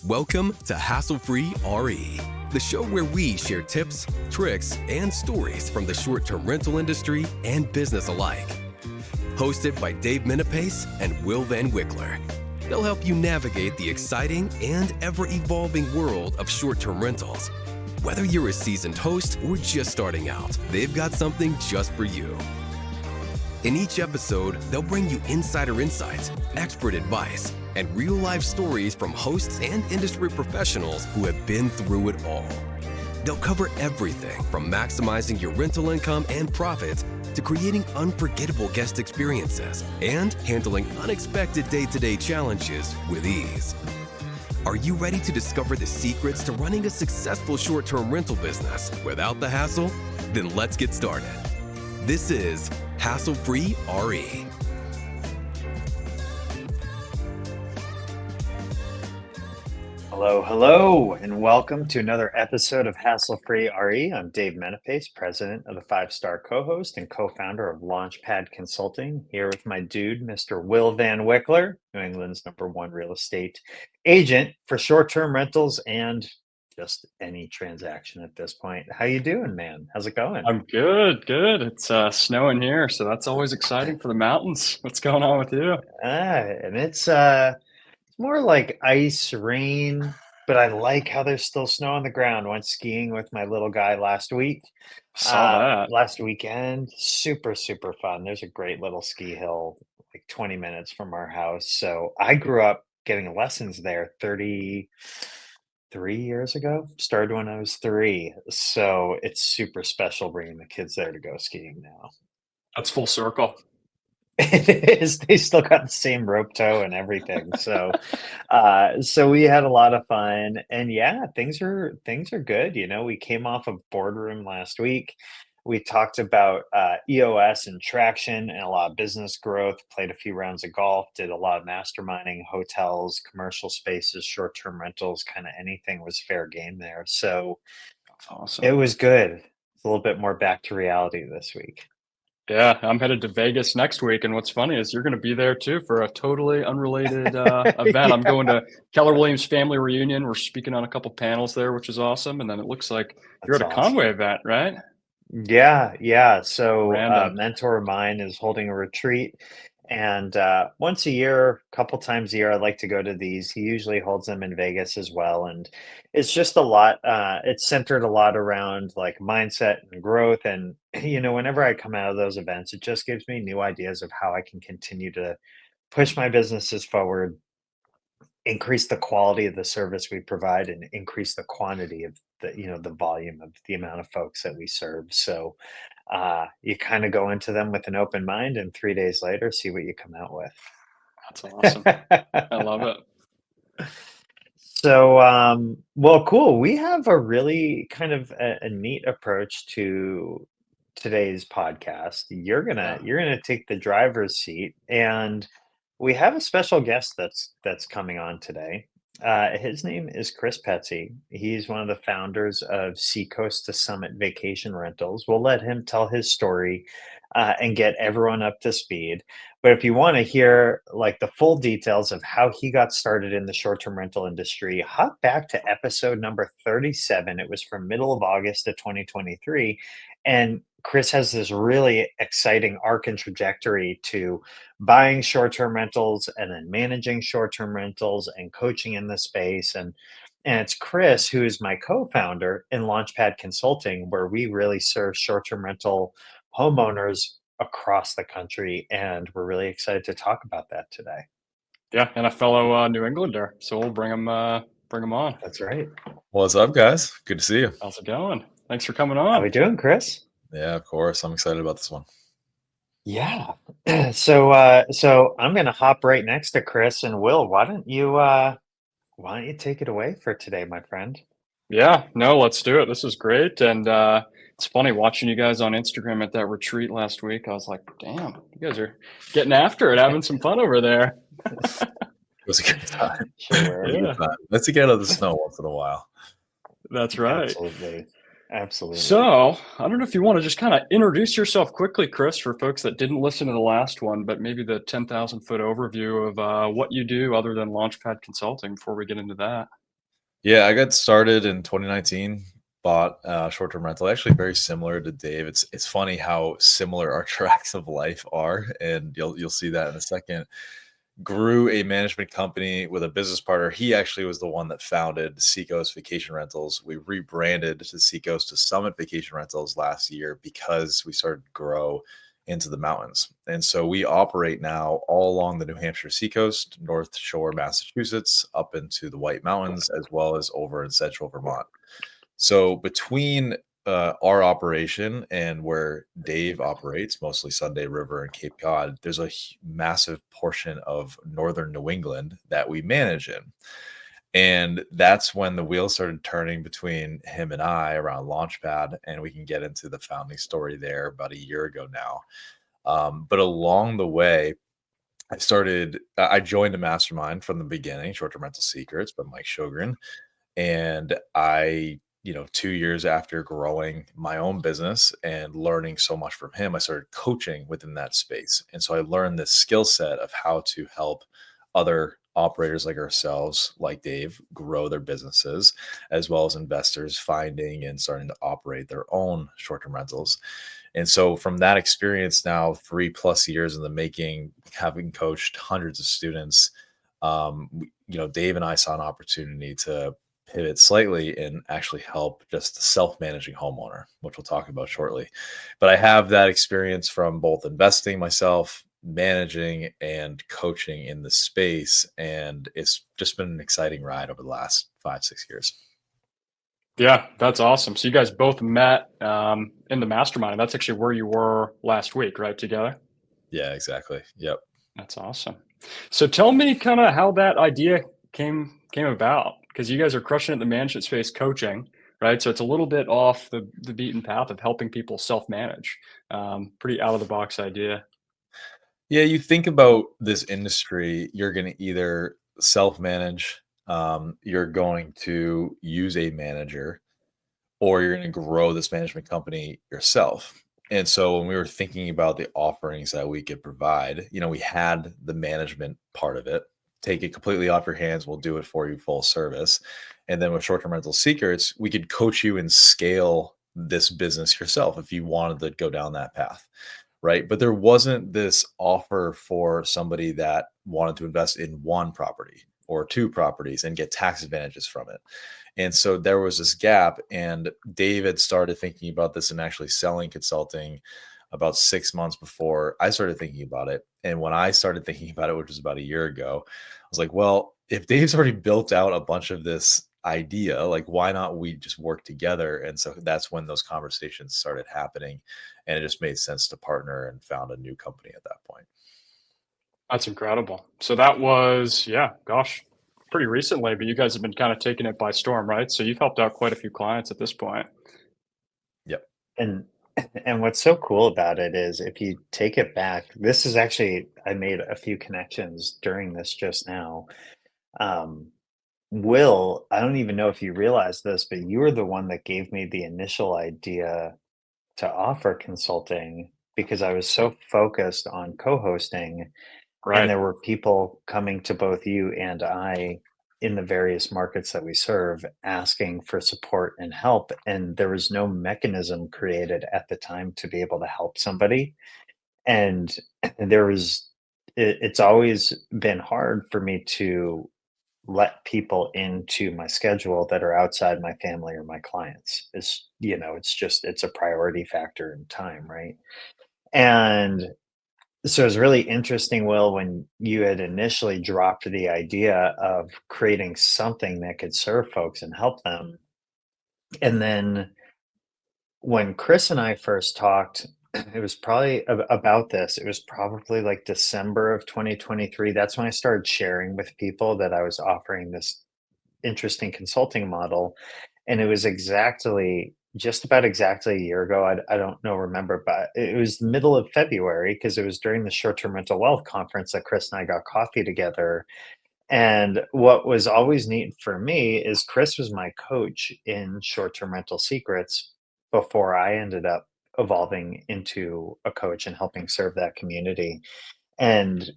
Welcome to Hassle-Free RE, the show where we share tips, tricks, and stories from the short-term rental industry and business alike. Hosted by Dave Menapace and Will Van Wickler. They'll help you navigate the exciting and ever-evolving world of short-term rentals. Whether you're a seasoned host or just starting out, they've got something just for you. In each episode, they'll bring you insider insights, expert advice, and real-life stories from hosts and industry professionals who have been through it all. They'll cover everything from maximizing your rental income and profits to creating unforgettable guest experiences and handling unexpected day-to-day challenges with ease. Are you ready to discover the secrets to running a successful short-term rental business without the hassle? Then let's get started. This is Hassle-Free RE. Hello, and welcome to another episode of Hassle-Free RE. I'm Dave Menapace, president of the 5-Star Co-host and co-founder of LaunchPad Consulting, here with my dude, Mr. Will Van Wickler, New England's #1 real estate agent for short-term rentals and just any transaction at this point. How you doing, man? How's it going? I'm good. It's snowing here, so that's always exciting for the mountains. What's going on with you? And it's more like ice, rain, but I like how there's still snow on the ground. Went skiing with my little guy last weekend. Super fun. There's a great little ski hill, like 20 minutes from our house. So I grew up getting lessons there 33 years ago. Started when I was 3. So it's super special bringing the kids there to go skiing now. That's full circle. It is. They still got the same rope tow and everything. So, so we had a lot of fun, and yeah, things are good. You know, we came off of Boardroom last week. We talked about EOS and traction and a lot of business growth. Played a few rounds of golf. Did a lot of masterminding, hotels, commercial spaces, short-term rentals, kind of anything was fair game there. So That's awesome. it was good. It's a little bit more back to reality this week. Yeah, I'm headed to Vegas next week, and what's funny is you're going to be there too for a totally unrelated event. Yeah. I'm going to Keller Williams family reunion. We're speaking on a couple panels there, which is awesome. And then it looks like you're at That's a awesome. Conway event, right? Yeah. So a Random. mentor of mine is holding a retreat, and once a year, a couple times a year, I like to go to these. He usually holds them in Vegas as well, and it's just a lot. It's centered a lot around like mindset and growth, and whenever I come out of those events, it just gives me new ideas of how I can continue to push my businesses forward, increase the quality of the service we provide, and increase the quantity of the volume of the amount of folks that we serve. So you kind of go into them with an open mind, and 3 days later see what you come out with. That's awesome. I love it. So well, cool. We have a really kind of a neat approach to today's podcast. You're gonna take the driver's seat, and we have a special guest that's coming on today. His name is Chris Petzy. He's one of the founders of Seacoast to Summit Vacation Rentals. We'll let him tell his story and get everyone up to speed. But if you want to hear like the full details of how he got started in the short-term rental industry, hop back to episode number 37. It was from middle of August of 2023. And Chris has this really exciting arc and trajectory to buying short-term rentals and then managing short-term rentals and coaching in the space. And it's Chris who is my co-founder in LaunchPad Consulting, where we really serve short-term rental homeowners across the country. And we're really excited to talk about that today. Yeah, and a fellow New Englander, so we'll bring him on. That's right. What's up, guys? Good to see you. How's it going? Thanks for coming How on. we doing, Chris? Yeah, of course. I'm excited about this one. Yeah. So I'm gonna hop right next to Chris, and Will, why don't you take it away for today, my friend? Yeah, no, let's do it. This is great. And it's funny watching you guys on Instagram at that retreat last week. I was like, damn, you guys are getting after it, having some fun over there. It was a good time. Sure. It was a good time. Let's get out of the snow once in a while. That's right. Absolutely. So I don't know if you want to just kind of introduce yourself quickly, Chris, for folks that didn't listen to the last one, but maybe the 10,000 foot overview of what you do other than LaunchPad Consulting before we get into that. Yeah, I got started in 2019. Bought short-term rental, actually very similar to Dave. It's funny how similar our tracks of life are, and you'll see that in a second. Grew a management company with a business partner. He actually was the one that founded Seacoast Vacation Rentals. We rebranded to Seacoast to Summit Vacation Rentals last year because we started to grow into the mountains. And so we operate now all along the New Hampshire seacoast, North Shore, Massachusetts, up into the White Mountains, as well as over in central Vermont. So between our operation and where Dave operates, mostly Sunday River and Cape Cod, there's a massive portion of northern New England that we manage in. And that's when the wheels started turning between him and I around Launchpad, and we can get into the founding story there about a year ago now. But along the way, I joined a mastermind from the beginning, Short Term Rental Secrets by Mike Shogren. And I, 2 years after growing my own business and learning so much from him, I started coaching within that space. And so I learned this skill set of how to help other operators like ourselves, like Dave, grow their businesses, as well as investors finding and starting to operate their own short term rentals. And so from that experience now, 3+ years in the making, having coached hundreds of students, Dave and I saw an opportunity to pivot slightly and actually help just the self-managing homeowner, which we'll talk about shortly. But I have that experience from both investing myself, managing, and coaching in the space. And it's just been an exciting ride over the last 5-6 years. Yeah, that's awesome. So you guys both met in the mastermind. That's actually where you were last week, right? Together. Yeah, exactly. Yep. That's awesome. So tell me kind of how that idea came about, because you guys are crushing it in the management space coaching, right? So it's a little bit off the beaten path of helping people self-manage. Pretty out of the box idea. Yeah, you think about this industry, you're going to either self-manage, you're going to use a manager, or you're going to grow this management company yourself. And so when we were thinking about the offerings that we could provide, we had the management part of it. Take it completely off your hands, we'll do it for you full service. And then with short-term rental secrets, we could coach you and scale this business yourself if you wanted to go down that path. Right. But there wasn't this offer for somebody that wanted to invest in one property or two properties and get tax advantages from it. And so there was this gap, and David started thinking about this and actually selling consulting about 6 months before I started thinking about it. And when I started thinking about it, which was about a year ago, I was like, well, if Dave's already built out a bunch of this idea, like why not we just work together? And so that's when those conversations started happening, and it just made sense to partner and found a new company at that point. That's incredible. So that was, yeah, gosh, pretty recently, but you guys have been kind of taking it by storm, right? So you've helped out quite a few clients at this point. Yep. And and what's so cool about it is if you take it back, this is actually I made a few connections during this just now. Um, Will, I don't even know if you realize this, but you were the one that gave me the initial idea to offer consulting because I was so focused on co-hosting, and Right. there were people coming to both you and I in the various markets that we serve asking for support and help. And there was no mechanism created at the time to be able to help somebody. And there was, it's always been hard for me to let people into my schedule that are outside my family or my clients. It's just, it's a priority factor in time, right? And so it's really interesting, Will, when you had initially dropped the idea of creating something that could serve folks and help them. And then when Chris and I first talked, it was probably about this. It was probably like December of 2023. That's when I started sharing with people that I was offering this interesting consulting model. And it was just about exactly a year ago. I don't know, remember, but it was the middle of February because it was during the short term mental wealth conference that Chris and I got coffee together. And what was always neat for me is Chris was my coach in short term rental secrets before I ended up evolving into a coach and helping serve that community. And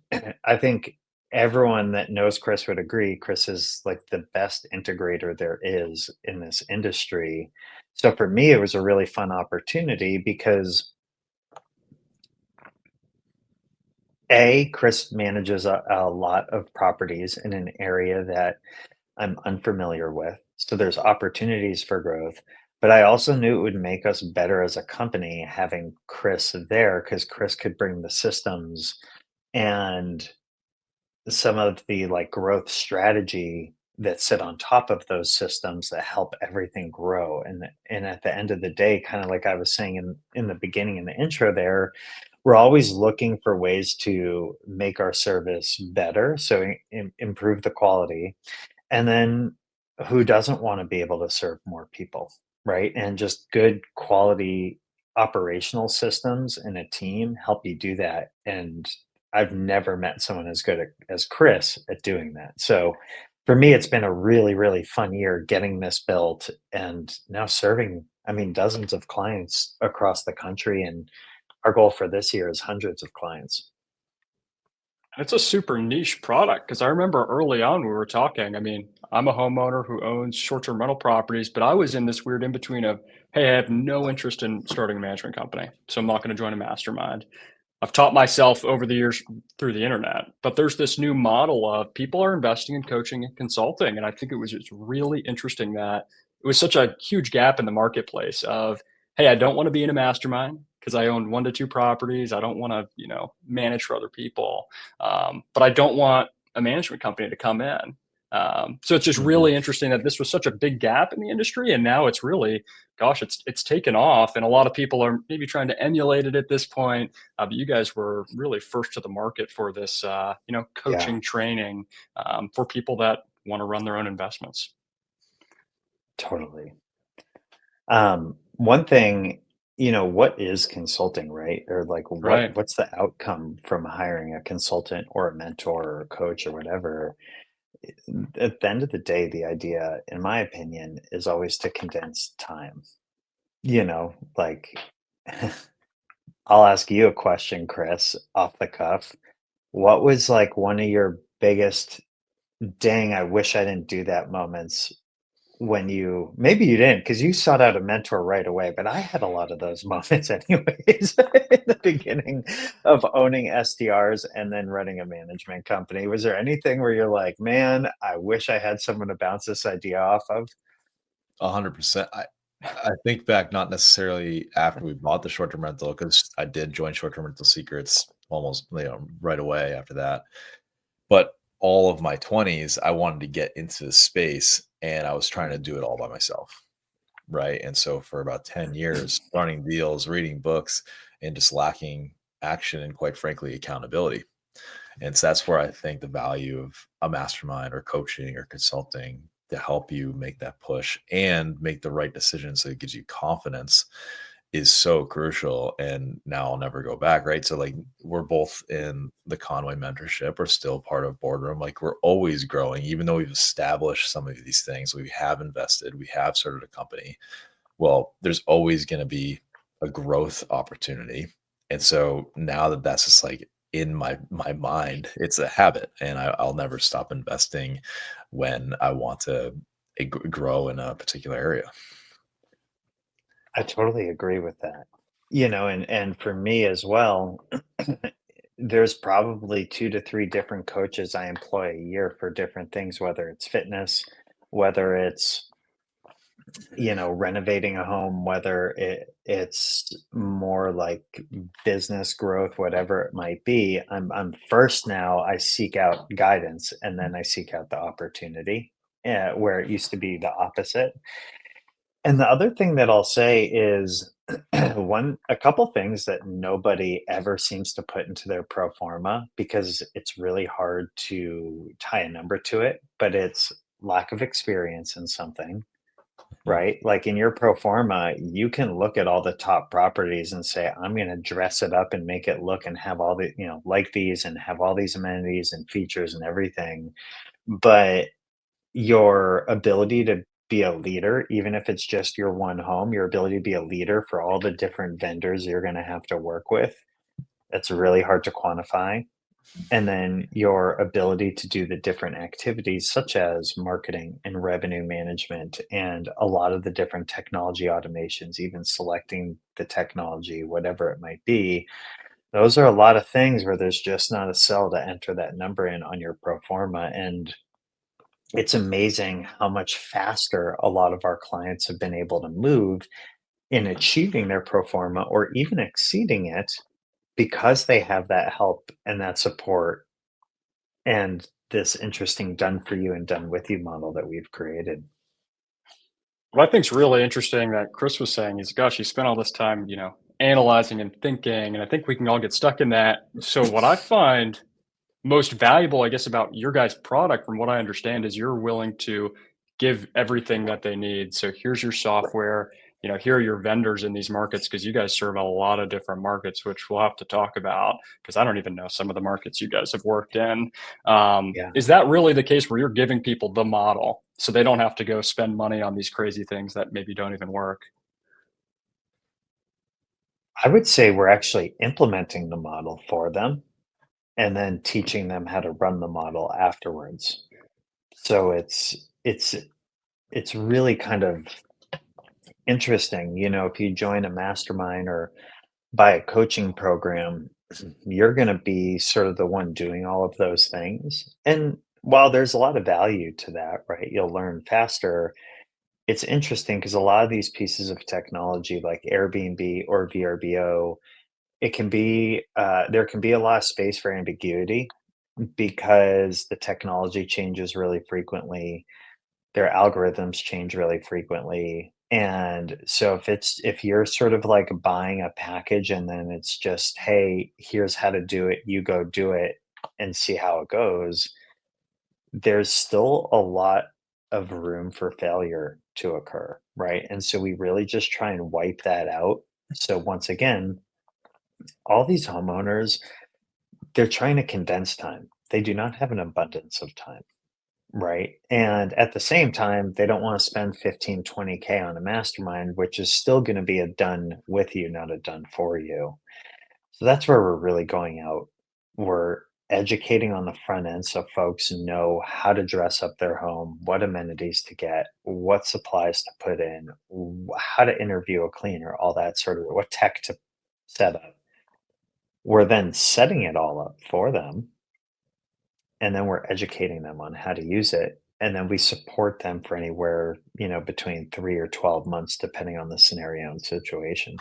I think everyone that knows Chris would agree. Chris is like the best integrator there is in this industry. So for me, it was a really fun opportunity because Chris manages a lot of properties in an area that I'm unfamiliar with. So there's opportunities for growth. But I also knew it would make us better as a company having Chris there because Chris could bring the systems and some of the like growth strategy that sit on top of those systems that help everything grow. And at the end of the day, kind of like I was saying in the beginning in the intro there, we're always looking for ways to make our service better, so improve the quality. And then who doesn't want to be able to serve more people, right? And just good quality operational systems and a team help you do that. And I've never met someone as good as Chris at doing that. So for me, it's been a really, really fun year getting this built and now serving, I mean, dozens of clients across the country. And our goal for this year is hundreds of clients. It's a super niche product because I remember early on we were talking. I mean, I'm a homeowner who owns short-term rental properties, but I was in this weird in between of, hey, I have no interest in starting a management company, so I'm not going to join a mastermind. I've taught myself over the years through the internet, but there's this new model of people are investing in coaching and consulting. And I think it was just really interesting that it was such a huge gap in the marketplace of, hey, I don't want to be in a mastermind because I own 1 to 2 properties. I don't want to, manage for other people. But I don't want a management company to come in. So it's just really interesting that this was such a big gap in the industry. And now it's really, gosh, it's taken off. And a lot of people are maybe trying to emulate it at this point. But you guys were really first to the market for this, coaching training for people that want to run their own investments. Totally. One thing, what is consulting, right? Or like Right. what's the outcome from hiring a consultant or a mentor or a coach or whatever? At the end of the day, the idea, in my opinion, is always to condense time. Like I'll ask you a question, Chris, off the cuff. What was like one of your biggest dang, I wish I didn't do that moments when maybe you didn't because you sought out a mentor right away, but I had a lot of those moments anyways in the beginning of owning SDRs and then running a management company. Was there anything where you're like, man, I wish I had someone to bounce this idea off of? 100%. I think back, not necessarily after we bought the short-term rental, because I did join short-term rental secrets almost, right away after that. But all of my 20s, I wanted to get into the space and I was trying to do it all by myself. Right. And so for about 10 years, running deals, reading books, and just lacking action and quite frankly, accountability. And so that's where I think the value of a mastermind or coaching or consulting to help you make that push and make the right decision so it gives you confidence is so crucial. And now I'll never go back. Right. So like we're both in the Conway mentorship. We're still part of Boardroom. Like we're always growing, even though we've established some of these things. We have invested, we have started a company. Well, there's always going to be a growth opportunity. And so now that that's just like in my mind, it's a habit, and I'll never stop investing when I want to grow in a particular area. I totally agree with that. And for me as well, there's probably 2 to 3 different coaches I employ a year for different things, whether it's fitness, whether it's renovating a home, whether it's more like business growth, whatever it might be. I'm first now, I seek out guidance and then I seek out the opportunity, where it used to be the opposite. And the other thing that I'll say is a couple things that nobody ever seems to put into their pro forma because it's really hard to tie a number to it, but it's lack of experience in something, right? Like in your pro forma, you can look at all the top properties and say, I'm going to dress it up and make it look and have all the, like these and have all these amenities and features and everything. But your ability to be a leader, even if it's just your one home, your ability to be a leader for all the different vendors you're going to have to work with, that's really hard to quantify. and then your ability to do the different activities such as marketing and revenue management and a lot of the different technology automations, even selecting the technology, whatever it might be. Those are a lot of things where there's just not a cell to enter that number in on your pro forma. And it's amazing how much faster a lot of our clients have been able to move in achieving their pro forma or even exceeding it because they have that help and that support and this interesting done for you and done with you model that we've created. What I think is really interesting that Chris was saying is, gosh, you spent all this time, analyzing and thinking, and I think we can all get stuck in that. So what I find most valuable, I guess, about your guys' product, from what I understand, is you're willing to give everything that they need. So here's your software, here are your vendors in these markets, because you guys serve a lot of different markets, which we'll have to talk about, because I don't even know some of the markets you guys have worked in. Yeah. Is that really the case where you're giving people the model so they don't have to go spend money on these crazy things that maybe don't even work? I would say we're actually implementing the model for them and then teaching them how to run the model afterwards. So it's really kind of interesting. If you join a mastermind or buy a coaching program, you're going to be sort of the one doing all of those things. And while there's a lot of value to that, right? You'll learn faster. It's interesting because a lot of these pieces of technology like Airbnb or VRBO, there can be a lot of space for ambiguity because the technology changes really frequently, their algorithms change really frequently. And so if you're sort of like buying a package and then it's just, hey, here's how to do it, you go do it and see how it goes, there's still a lot of room for failure to occur, right? And so we really just try and wipe that out. So once again, all these homeowners, they're trying to condense time. They do not have an abundance of time. Right, and at the same time, they don't wanna spend 15, 20K on a mastermind, which is still gonna be a done with you, not a done for you. So that's where we're really going out. We're educating on the front end so folks know how to dress up their home, what amenities to get, what supplies to put in, how to interview a cleaner, all that sort of what tech to set up. We're then setting it all up for them and then we're educating them on how to use it, and then we support them for anywhere, between 3 or 12 months, depending on the scenario and situation.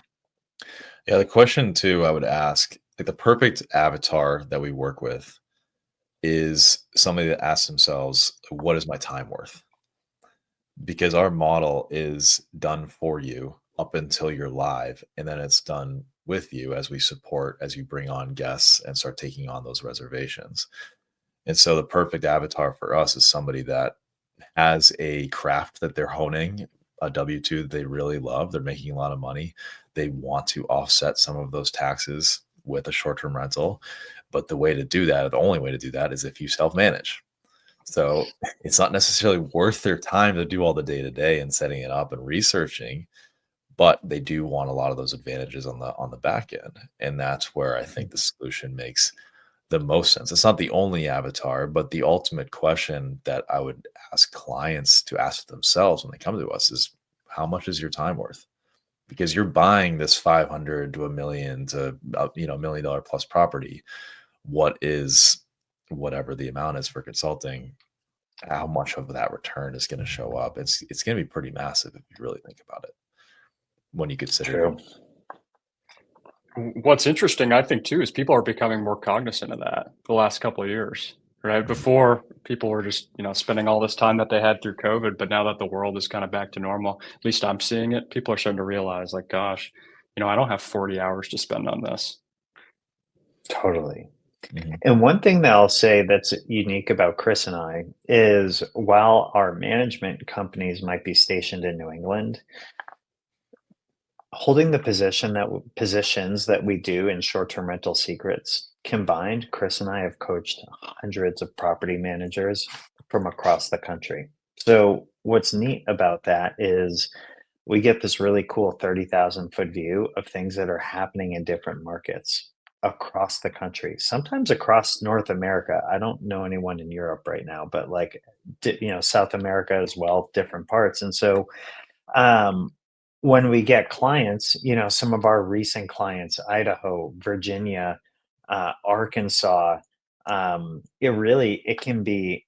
Yeah, the question too I would ask, like the perfect avatar that we work with is somebody that asks themselves, what is my time worth? Because our model is done for you up until you're live, and then it's done with you as we support as you bring on guests and start taking on those reservations. And so the perfect avatar for us is somebody that has a craft that they're honing, a W-2 that they really love. They're making a lot of money. They want to offset some of those taxes with a short-term rental. But the way to do that, or the only way to do that, is if you self-manage. So it's not necessarily worth their time to do all the day-to-day and setting it up and researching, but they do want a lot of those advantages on the back end. And that's where I think the solution makes the most sense. It's not the only avatar, but the ultimate question that I would ask clients to ask themselves when they come to us is, how much is your time worth? Because you're buying this 500 to a million to $1 million plus property. What is whatever the amount is for consulting? How much of that return is going to show up? It's going to be pretty massive if you really think about it when you consider True. What's interesting, I think, too, is people are becoming more cognizant of that the last couple of years, right? Before, people were just, spending all this time that they had through COVID, but now that the world is kind of back to normal, at least I'm seeing it, people are starting to realize, like, gosh, I don't have 40 hours to spend on this. Totally. Mhm. And one thing that I'll say that's unique about Chris and I is while our management companies might be stationed in New England, holding the positions that we do in short-term rental secrets combined, Chris and I have coached hundreds of property managers from across the country. So what's neat about that is we get this really cool 30,000 foot view of things that are happening in different markets. across the country, sometimes across North America. I don't know anyone in Europe right now, but like, South America as well, different parts. And so, um, when we get clients, some of our recent clients, Idaho, Virginia, Arkansas, it can be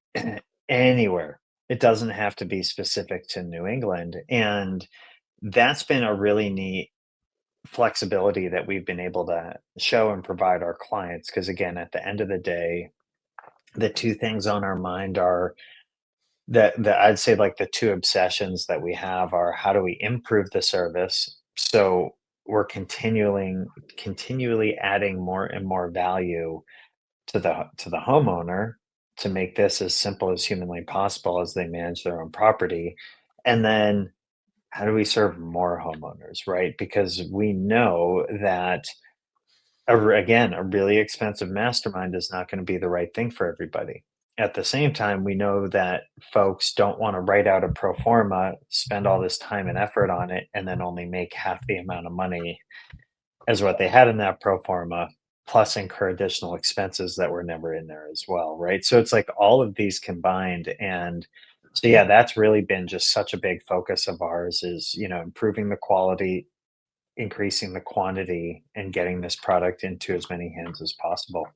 anywhere. It doesn't have to be specific to New England. And that's been a really neat flexibility that we've been able to show and provide our clients. Because again, at the end of the day, the two things on our mind are that I'd say, like, the two obsessions that we have are, how do we improve the service so we're continually adding more and more value to the homeowner, to make this as simple as humanly possible as they manage their own property. And then how do we serve more homeowners, right? Because we know that again, a really expensive mastermind is not going to be the right thing for everybody. At the same time, we know that folks don't want to write out a pro forma, spend all this time and effort on it, and then only make half the amount of money as what they had in that pro forma, plus incur additional expenses that were never in there as well, right? So it's like all of these combined. And so, yeah, that's really been just such a big focus of ours, is, improving the quality, increasing the quantity, and getting this product into as many hands as possible.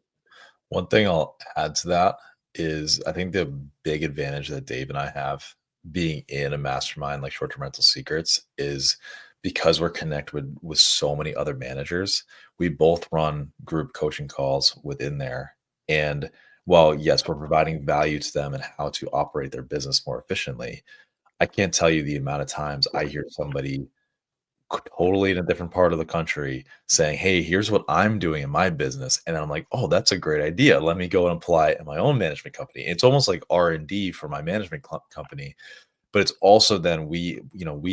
One thing I'll add to that is I think the big advantage that Dave and I have being in a mastermind like Short Term Rental Secrets is because we're connected with so many other managers. We both run group coaching calls within there. And while, yes, we're providing value to them and how to operate their business more efficiently, I can't tell you the amount of times I hear somebody totally in a different part of the country saying, "Hey, here's what I'm doing in my business." And I'm like, "Oh, that's a great idea. Let me go and apply it in my own management company." It's almost like R&D for my management company, but it's also then we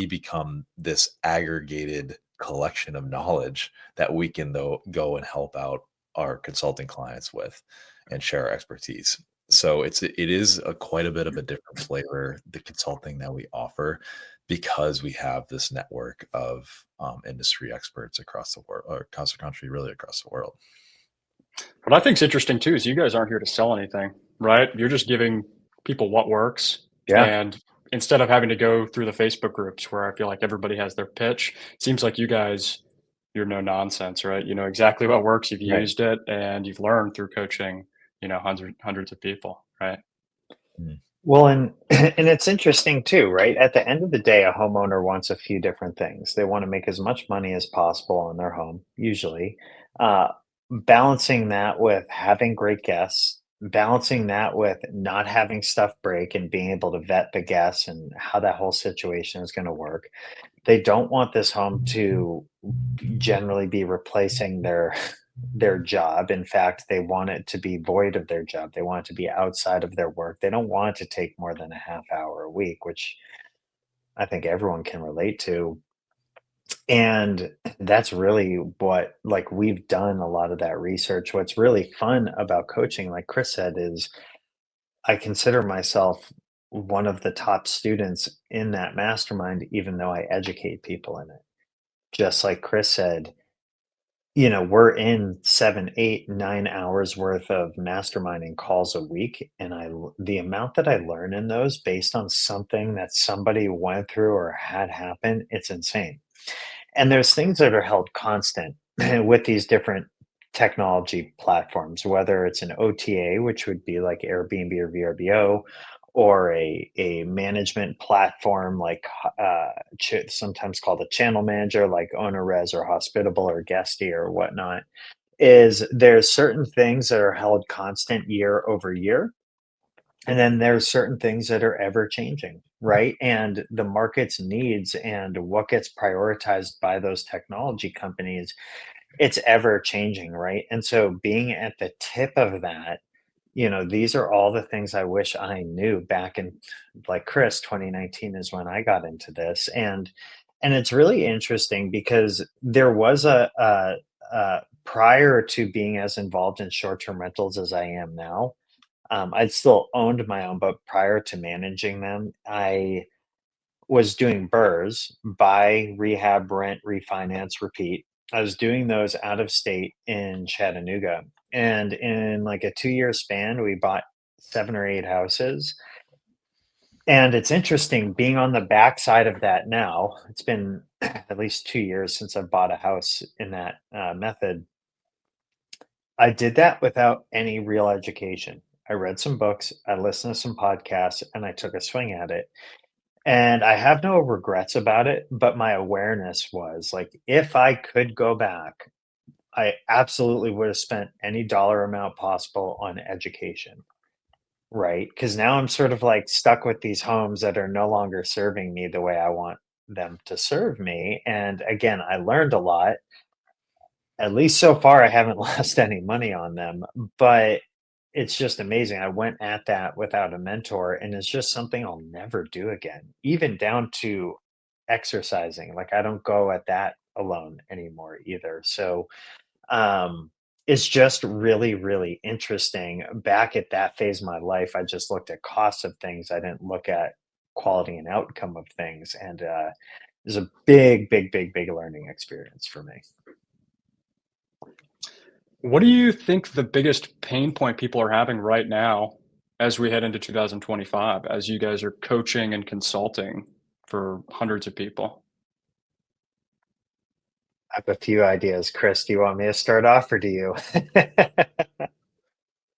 become this aggregated collection of knowledge that we can though go and help out our consulting clients with and share our expertise. So it is quite a bit of a different flavor, the consulting that we offer, because we have this network of industry experts across the world, or across the country, really across the world. What I think is interesting too is you guys aren't here to sell anything, right? You're just giving people what works. Yeah. And instead of having to go through the Facebook groups where I feel like everybody has their pitch, it seems like you guys, you're no nonsense, right? You know exactly what works. You've Right. used it and you've learned through coaching, hundreds of people, right? Mm. Well, and and it's interesting too, right? At the end of the day, a homeowner wants a few different things. They want to make as much money as possible on their home, usually. Uh, Balancing that with having great guests, balancing that with not having stuff break and being able to vet the guests and how that whole situation is going to work. They don't want this home to generally be replacing their job. In fact, they want it to be void of their job. They want it to be outside of their work. They don't want it to take more than a half hour a week, which I think everyone can relate to. And that's really what, like, we've done a lot of that research. What's really fun about coaching, like Chris said, is I consider myself one of the top students in that mastermind, even though I educate people in it. Just like Chris said, we're in 7, 8, 9 hours worth of masterminding calls a week. And the amount that I learn in those based on something that somebody went through or had happen, it's insane. And there's things that are held constant with these different technology platforms, whether it's an OTA, which would be like Airbnb or VRBO, or a management platform like sometimes called a channel manager, like OwnerRes or Hospitable or Guesty or whatnot. Is there's certain things that are held constant year over year, and then there's certain things that are ever changing, right? And the market's needs and what gets prioritized by those technology companies, it's ever changing, right? And so being at the tip of that, these are all the things I wish I knew back in, like Chris, 2019 is when I got into this. And it's really interesting because there was prior to being as involved in short-term rentals as I am now, I'd still owned my own, but prior to managing them, I was doing BRRRRs: buy, rehab, rent, refinance, repeat. I was doing those out of state in Chattanooga. And in like a 2-year span, we bought 7 or 8 houses. And it's interesting being on the backside of that now. It's been at least 2 years since I've bought a house in that method. I did that without any real education. I read some books, I listened to some podcasts, and I took a swing at it. And I have no regrets about it, but my awareness was like, if I could go back, I absolutely would have spent any dollar amount possible on education, right? Because now I'm sort of like stuck with these homes that are no longer serving me the way I want them to serve me. And again, I learned a lot. At least so far, I haven't lost any money on them, but it's just amazing. I went at that without a mentor, and it's just something I'll never do again, even down to exercising. Like, I don't go at that alone anymore either. So, it's just really, really interesting. Back at that phase of my life, I just looked at costs of things. I didn't look at quality and outcome of things. And it was a big, big, big, big learning experience for me. What do you think the biggest pain point people are having right now as we head into 2025, as you guys are coaching and consulting for hundreds of people? I have a few ideas. Chris, do you want me to start off or do you?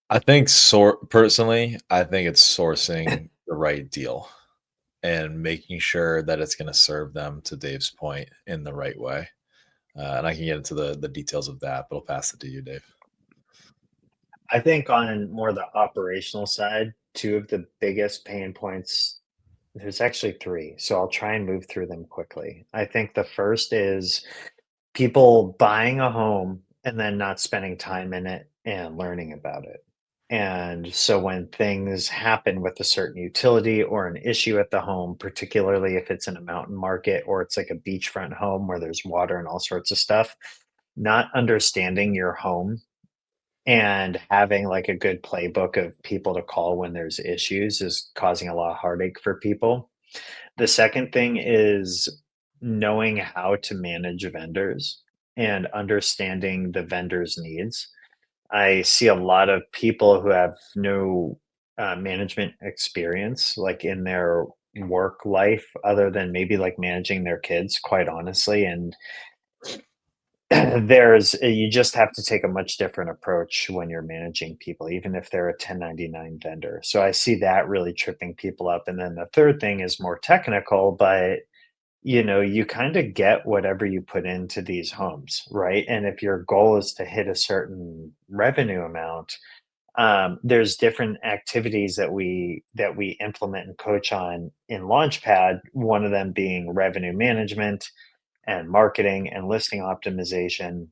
I think personally, I think it's sourcing the right deal and making sure that it's going to serve them, to Dave's point, in the right way. And I can get into the details of that, but I'll pass it to you, Dave. I think on more the operational side, two of the biggest pain points, there's actually three. So I'll try and move through them quickly. I think the first is people buying a home and then not spending time in it and learning about it. And so when things happen with a certain utility or an issue at the home, particularly if it's in a mountain market or it's like a beachfront home where there's water and all sorts of stuff, not understanding your home and having like a good playbook of people to call when there's issues is causing a lot of heartache for people. The second thing is knowing how to manage vendors and understanding the vendor's needs. I see a lot of people who have no management experience, like in their work life, other than maybe like managing their kids, quite honestly. And you just have to take a much different approach when you're managing people, even if they're a 1099 vendor. So I see that really tripping people up. And then the third thing is more technical, but you kind of get whatever you put into these homes, right? And if your goal is to hit a certain revenue amount, there's different activities that we implement and coach on in Launchpad. One of them being revenue management and marketing and listing optimization.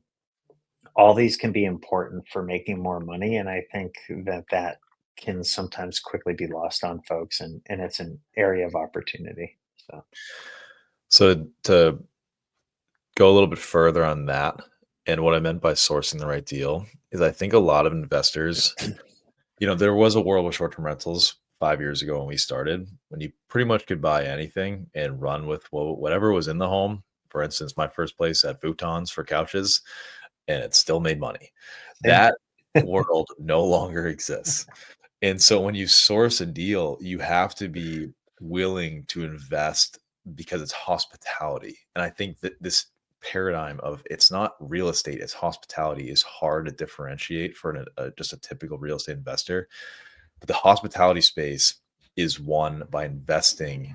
All these can be important for making more money, and I think that can sometimes quickly be lost on folks, and it's an area of opportunity. So. So to go a little bit further on that, and what I meant by sourcing the right deal is I think a lot of investors, there was a world with short-term rentals 5 years ago when we started, when you pretty much could buy anything and run with whatever was in the home. For instance, my first place had futons for couches, and it still made money. That world no longer exists. And so when you source a deal, you have to be willing to invest because it's hospitality. And I think that this paradigm of it's not real estate, it's hospitality is hard to differentiate for just a typical real estate investor. But the hospitality space is won by investing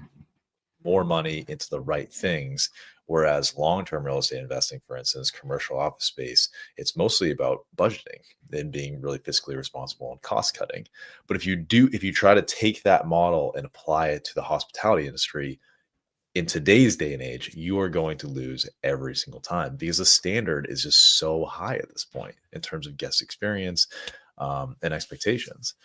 more money into the right things. Whereas long-term real estate investing, for instance, commercial office space, it's mostly about budgeting and being really fiscally responsible and cost cutting. But if you try to take that model and apply it to the hospitality industry, in today's day and age, you are going to lose every single time because the standard is just so high at this point in terms of guest experience and expectations.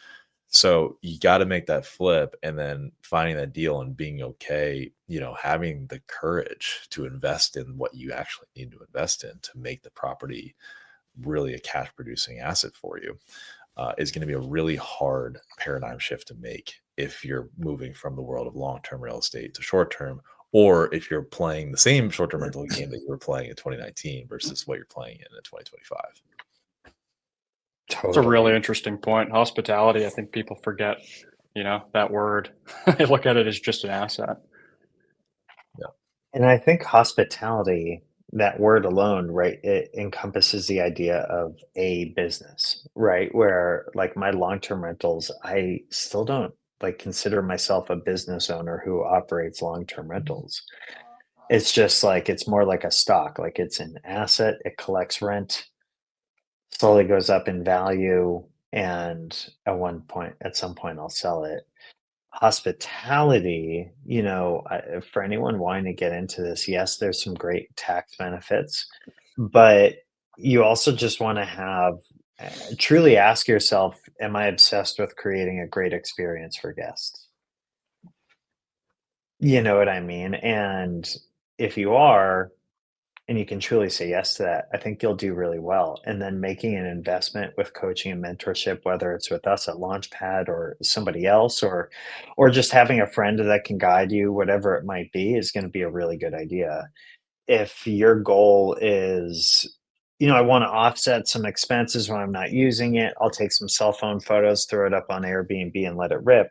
So you got to make that flip, and then finding that deal and being okay, having the courage to invest in what you actually need to invest in to make the property really a cash producing asset for you is going to be a really hard paradigm shift to make if you're moving from the world of long-term real estate to short-term, or if you're playing the same short-term rental game that you were playing in 2019 versus what you're playing in 2025. It's a really interesting point. Hospitality, I think people forget, that word. They look at it as just an asset. And I think hospitality, that word alone, right, it encompasses the idea of a business, right? Where like my long-term rentals, I still don't like consider myself a business owner who operates long-term rentals. It's just like it's more like a stock, like it's an asset, it collects rent, slowly goes up in value, and at some point I'll sell it. Hospitality, for anyone wanting to get into this, yes, there's some great tax benefits, but you also just want to have truly ask yourself, am I obsessed with creating a great experience for guests? You know what I mean? And if you are, and you can truly say yes to that, I think you'll do really well. And then making an investment with coaching and mentorship, whether it's with us at Launchpad or somebody else, or just having a friend that can guide you, whatever it might be, is going to be a really good idea. If your goal is, I want to offset some expenses when I'm not using it, I'll take some cell phone photos, throw it up on Airbnb and let it rip.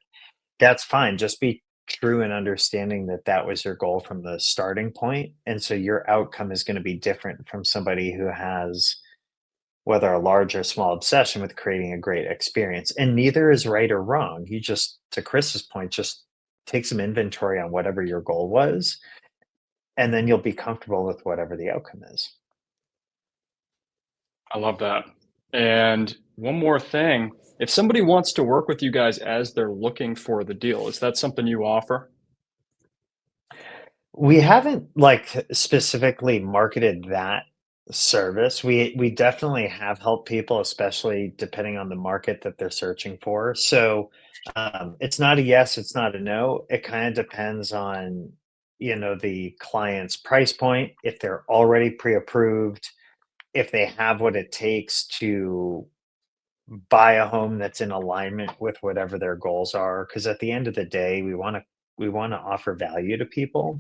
That's fine. Just be true in understanding that that was your goal from the starting point, and so your outcome is going to be different from somebody who has, whether a large or small, obsession with creating a great experience. And neither is right or wrong. You just, to Chris's point, just take some inventory on whatever your goal was, and then you'll be comfortable with whatever the outcome is. I love that. And one more thing, if somebody wants to work with you guys as they're looking for the deal, is that something you offer? We haven't like specifically marketed that service. We definitely have helped people, especially depending on the market that they're searching for. So it's not a yes, it's not a no. It kind of depends on the client's price point, if they're already pre-approved, if they have what it takes to buy a home that's in alignment with whatever their goals are. Because at the end of the day, we want to offer value to people.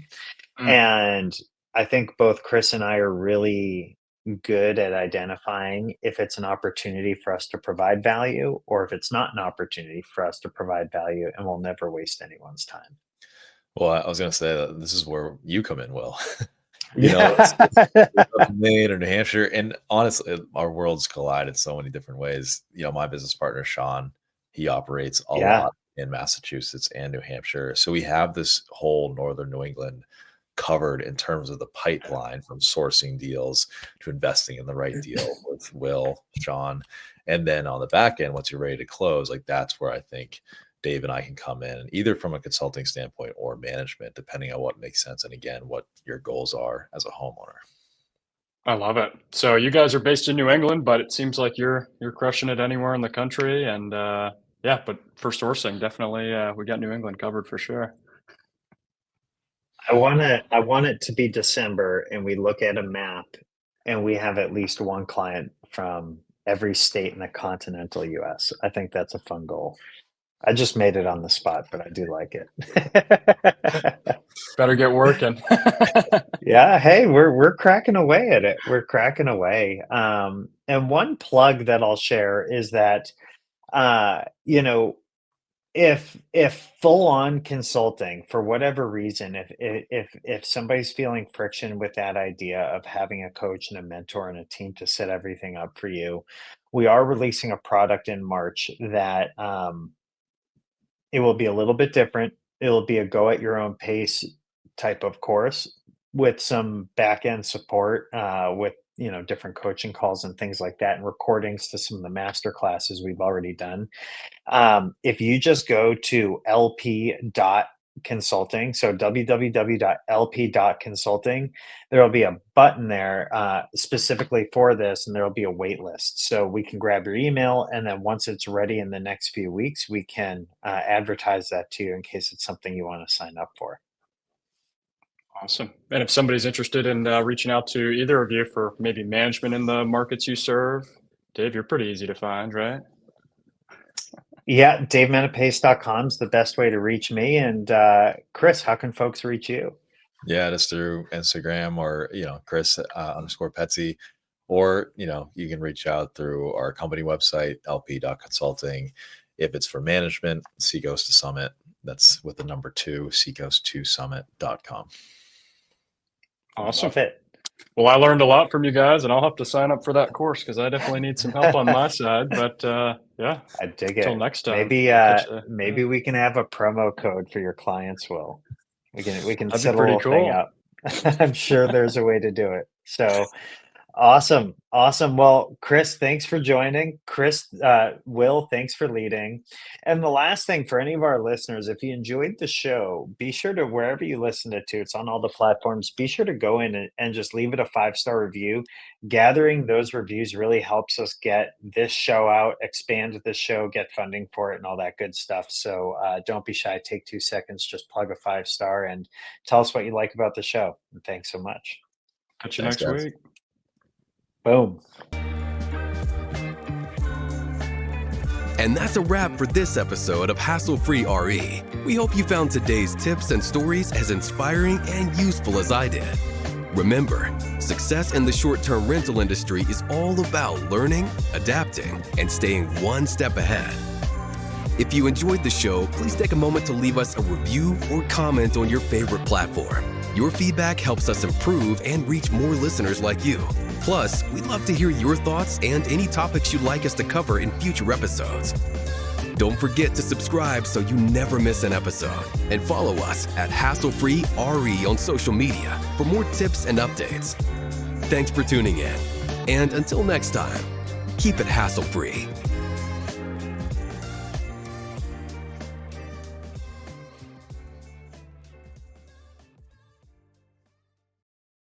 And I think both Chris and I are really good at identifying if it's an opportunity for us to provide value or if it's not an opportunity for us to provide value, and we'll never waste anyone's time. Well, I was going to say that this is where you come in, Will. Yeah. Maine or New Hampshire, and honestly, our worlds collide in so many different ways. My business partner Sean, he operates a Yeah. lot in Massachusetts and New Hampshire, so we have this whole northern New England covered in terms of the pipeline, from sourcing deals to investing in the right deal with Will, Sean, and then on the back end, once you're ready to close, like that's where I think Dave and I can come in, either from a consulting standpoint or management, depending on what makes sense, and again, what your goals are as a homeowner. I love it. So you guys are based in New England, but it seems like you're crushing it anywhere in the country. And yeah, but for sourcing, definitely we got New England covered for sure. I want it to be December and we look at a map and we have at least one client from every state in the continental US. I think that's a fun goal. I just made it on the spot, but I do like it. Better get working. Yeah, hey, we're cracking away at it. We're cracking away. And one plug that I'll share is that if full on consulting, for whatever reason, if somebody's feeling friction with that idea of having a coach and a mentor and a team to set everything up for you, we are releasing a product in March that it will be a little bit different. It'll be a go at your own pace type of course with some back end support, with different coaching calls and things like that, and recordings to some of the master classes we've already done. If you just go to lp.consulting, so www.lp.consulting, there will be a button there specifically for this, and there will be a wait list. So we can grab your email, and then once it's ready in the next few weeks, we can advertise that to you in case it's something you want to sign up for. Awesome. And if somebody's interested in reaching out to either of you for maybe management in the markets you serve, Dave, you're pretty easy to find, right? Yeah, DaveMenapace.com is the best way to reach me. And Chris, how can folks reach you? Yeah, just through Instagram or, Chris underscore Petzy, or, you can reach out through our company website, lp.consulting. If it's for management, Seacoast to Summit. That's with the number 2, seacoast2summit.com. Awesome. Love it. Well, I learned a lot from you guys, and I'll have to sign up for that course because I definitely need some help on my side. But yeah, I dig it. until next time. Maybe we can have a promo code for your clients, Will. We can That'd set be a pretty little thing cool. up. I'm sure there's a way to do it. So awesome. Well, Chris, thanks for joining. Will, thanks for leading. And the last thing for any of our listeners, if you enjoyed the show, be sure to, wherever you listen to it's on all the platforms, be sure to go in and just leave it a 5-star review. Gathering those reviews really helps us get this show out, expand the show, get funding for it, and all that good stuff. So don't be shy. Take 2 seconds, just plug a 5-star and tell us what you like about the show. And thanks so much. Catch you Thanks, next guys. week. Boom. And that's a wrap for this episode of Hassle-Free RE. We hope you found today's tips and stories as inspiring and useful as I did. Remember, success in the short-term rental industry is all about learning, adapting, and staying one step ahead. If you enjoyed the show, please take a moment to leave us a review or comment on your favorite platform. Your feedback helps us improve and reach more listeners like you. Plus, we'd love to hear your thoughts and any topics you'd like us to cover in future episodes. Don't forget to subscribe so you never miss an episode. And follow us at Hassle-Free RE on social media for more tips and updates. Thanks for tuning in. And until next time, keep it hassle-free.